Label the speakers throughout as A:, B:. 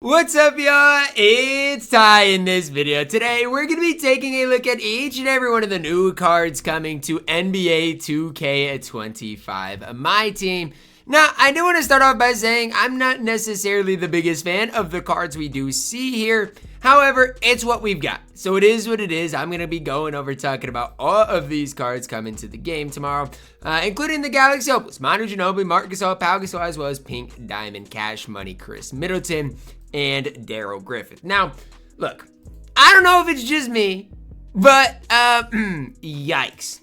A: What's up, y'all? It's Ty in this video. Today, we're going to be taking a look at each and every one of the new cards coming to NBA 2K25. My team. Now, I do want to start off by saying I'm not necessarily the biggest fan of the cards we do see here. However, it's what we've got. So it is what it is. I'm going to be going over talking about all of these cards coming to the game tomorrow, including the Galaxy Opals, Manu Ginobili, Marc Gasol, Pau Gasol, as well as Pink Diamond, Cash Money, Khris Middleton, and Darrell Griffith. Now, look, I don't know if it's just me, but yikes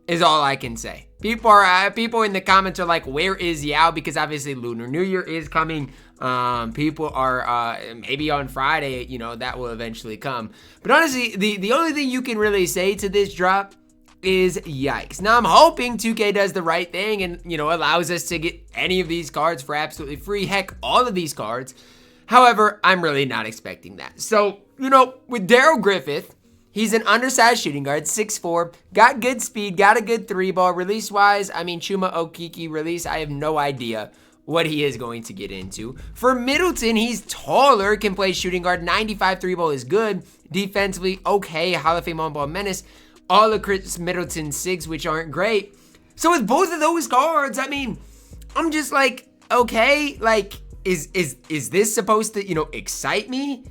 A: is all I can say. People in the comments are like, where is Yao? Because obviously Lunar New Year is coming. People are maybe on Friday, that will eventually come. But honestly, the only thing you can really say to this drop is yikes. Now I'm hoping 2K does the right thing and allows us to get any of these cards for absolutely free. Heck, all of these cards. However, I'm really not expecting that. So, with Darrell Griffith, he's an undersized shooting guard, 6'4", got good speed, got a good three ball. Release-wise, Chuma Okeke release, I have no idea what he is going to get into. For Middleton, he's taller, can play shooting guard, 95 three ball is good. Defensively, okay, Hall of Fame on-ball menace. All of Khris Middleton's SIGs, which aren't great. So with both of those cards, I'm just like, okay, is this supposed to, excite me?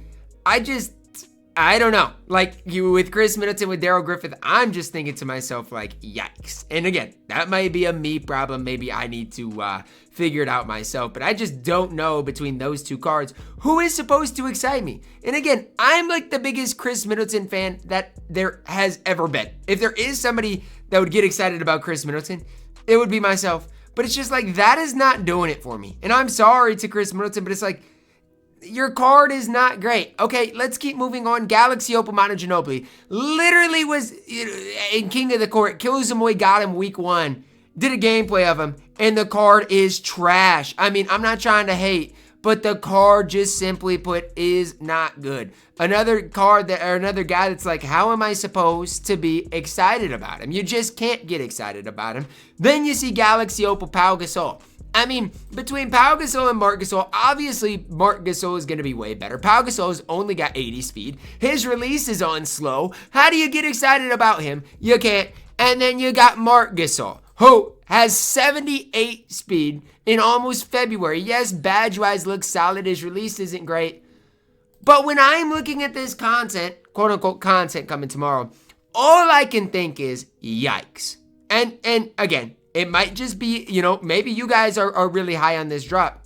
A: I don't know. With Khris Middleton, with Darrell Griffith, I'm just thinking to myself, yikes. And again, that might be a me problem. Maybe I need to figure it out myself. But I just don't know between those two cards who is supposed to excite me. And again, I'm the biggest Khris Middleton fan that there has ever been. If there is somebody that would get excited about Khris Middleton, it would be myself. But it's just that is not doing it for me. And I'm sorry to Khris Middleton, but it's your card is not great. Okay, let's keep moving on. Galaxy Opal, Manu Ginobili literally was in King of the Court. Kills him away, got him week 1. Did a gameplay of him, and the card is trash. I'm not trying to hate, but the card just simply put is not good. Another card another guy that's how am I supposed to be excited about him? You just can't get excited about him. Then you see Galaxy Opal, Pau Gasol. Between Pau Gasol and Marc Gasol, obviously Marc Gasol is going to be way better. Pau Gasol's only got 80 speed. His release is on slow. How do you get excited about him? You can't. And then you got Marc Gasol, who has 78 speed in almost February. Yes, badge-wise looks solid. His release isn't great. But when I'm looking at this content, quote-unquote content coming tomorrow, all I can think is yikes. And again, it might just be, maybe you guys are really high on this drop.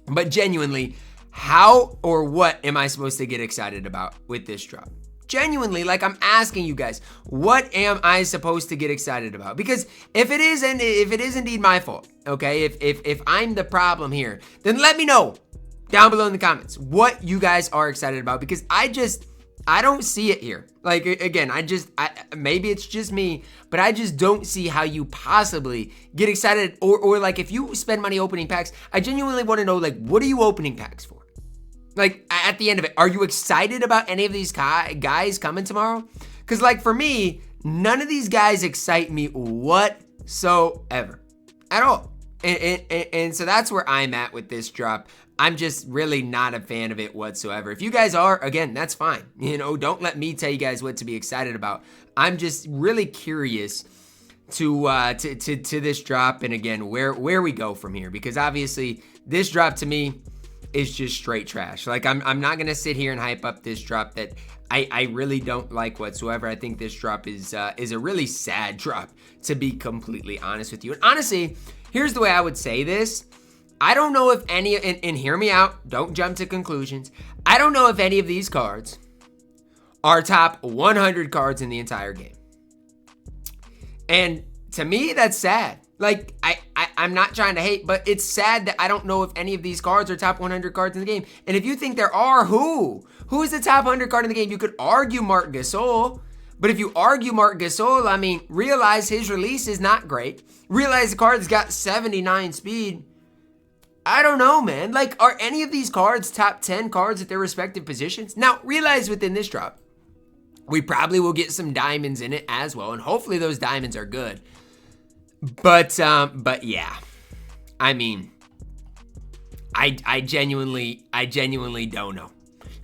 A: But genuinely, how or what am I supposed to get excited about with this drop? Genuinely, I'm asking you guys, what am I supposed to get excited about? Because if it is indeed my fault, okay, if I'm the problem here, then let me know down below in the comments what you guys are excited about, because I don't see it here. Again, maybe it's just me, but I just don't see how you possibly get excited or if you spend money opening packs, I genuinely want to know, what are you opening packs for? At the end of it, are you excited about any of these guys coming tomorrow? Because for me, none of these guys excite me whatsoever at all. And so that's where I'm at with this drop. I'm just really not a fan of it whatsoever. If you guys are, again, that's fine. Don't let me tell you guys what to be excited about. I'm just really curious to this drop, and again, where we go from here, because obviously this drop to me is just straight trash. I'm not gonna sit here and hype up this drop that I really don't like whatsoever. I think this drop is a really sad drop, to be completely honest with you. And honestly, here's the way I would say this. I don't know if any, and hear me out, don't jump to conclusions. I don't know if any of these cards are top 100 cards in the entire game. And to me, that's sad. I'm not trying to hate, but it's sad that I don't know if any of these cards are top 100 cards in the game. And if you think there are, who is the top 100 card in the game? You could argue Marc Gasol. But if you argue Marc Gasol, realize his release is not great. Realize the card's got 79 speed. I don't know, man. Are any of these cards top 10 cards at their respective positions? Now, realize within this drop, we probably will get some diamonds in it as well, and hopefully those diamonds are good. But yeah, I genuinely don't know.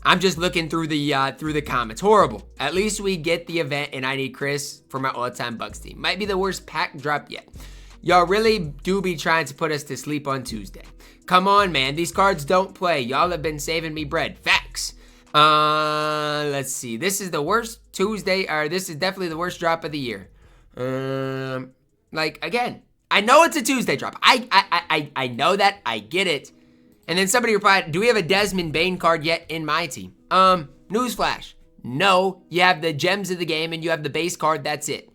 A: I'm just looking through the comments. Horrible. At least we get the event, and I need Khris for my all-time Bucks team. Might be the worst pack drop yet. Y'all really do be trying to put us to sleep on Tuesday. Come on, man. These cards don't play. Y'all have been saving me bread. Facts. Let's see. This is the worst Tuesday, or this is definitely the worst drop of the year. Like, again, I know it's a Tuesday drop. I know that. I get it. And then somebody replied, do we have a Desmond Bane card yet in my team? Newsflash. No, you have the gems of the game and you have the base card. That's it.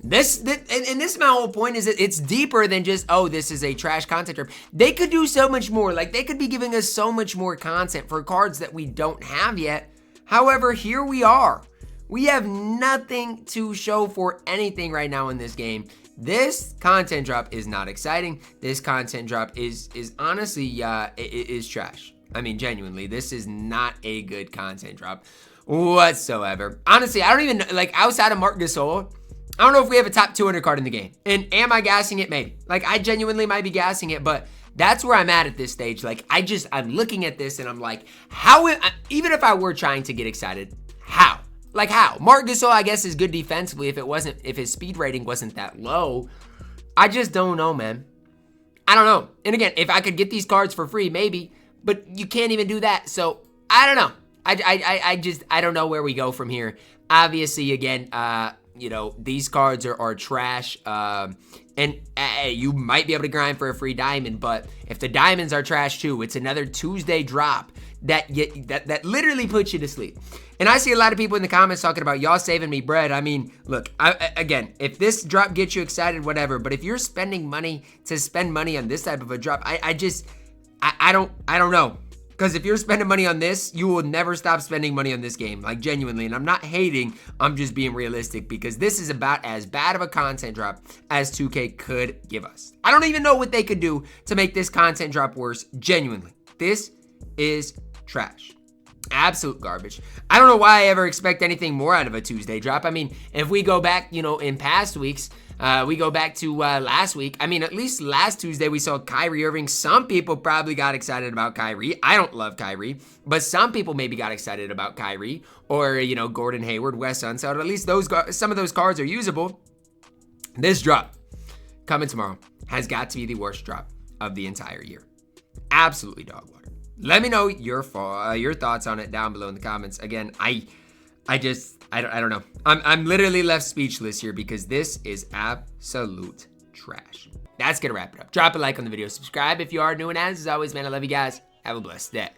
A: This is my whole point, is that it's deeper than just, oh, this is a trash content drop. They could do so much more. Like, they could be giving us so much more content for cards that we don't have yet. However, here we are. We have nothing to show for anything right now in this game. This content drop is not exciting. This content drop is honestly, is trash. I mean, genuinely, this is not a good content drop whatsoever. Honestly, I don't even, like, outside of Marc Gasol, I don't know if we have a top 200 card in the game. And am I gassing it? Maybe. Like, I genuinely might be gassing it, but that's where I'm at this stage. Like, I'm looking at this and I'm like, how, even if I were trying to get excited, how? Like, how? Marc Gasol, I guess, is good defensively if his speed rating wasn't that low. I just don't know, man. I don't know. And again, if I could get these cards for free, maybe, but you can't even do that. So, I don't know. I don't know where we go from here. Obviously, again, you know, these cards are trash, and you might be able to grind for a free diamond, but if the diamonds are trash too, it's another Tuesday drop that literally puts you to sleep. And I see a lot of people in the comments talking about y'all saving me bread. I mean, look, again, if this drop gets you excited, whatever, but if you're spending money to spend money on this type of a drop, I don't know. Because if you're spending money on this, you will never stop spending money on this game. Like, genuinely. And I'm not hating. I'm just being realistic. Because this is about as bad of a content drop as 2K could give us. I don't even know what they could do to make this content drop worse. Genuinely. This is trash. Absolute garbage. I don't know why I ever expect anything more out of a Tuesday drop. I mean, if we go back, you know, in past weeks, we go back to last week. I mean, at least last Tuesday, we saw Kyrie Irving. Some people probably got excited about Kyrie. I don't love Kyrie, but some people maybe got excited about Kyrie or, you know, Gordon Hayward, Wes Unseld. At least some of those cards are usable. This drop coming tomorrow has got to be the worst drop of the entire year. Absolutely dog water. Let me know your thoughts on it down below in the comments. Again, I don't know. I'm literally left speechless here because this is absolute trash. That's gonna wrap it up. Drop a like on the video, subscribe if you are new, and as always, man, I love you guys. Have a blessed day.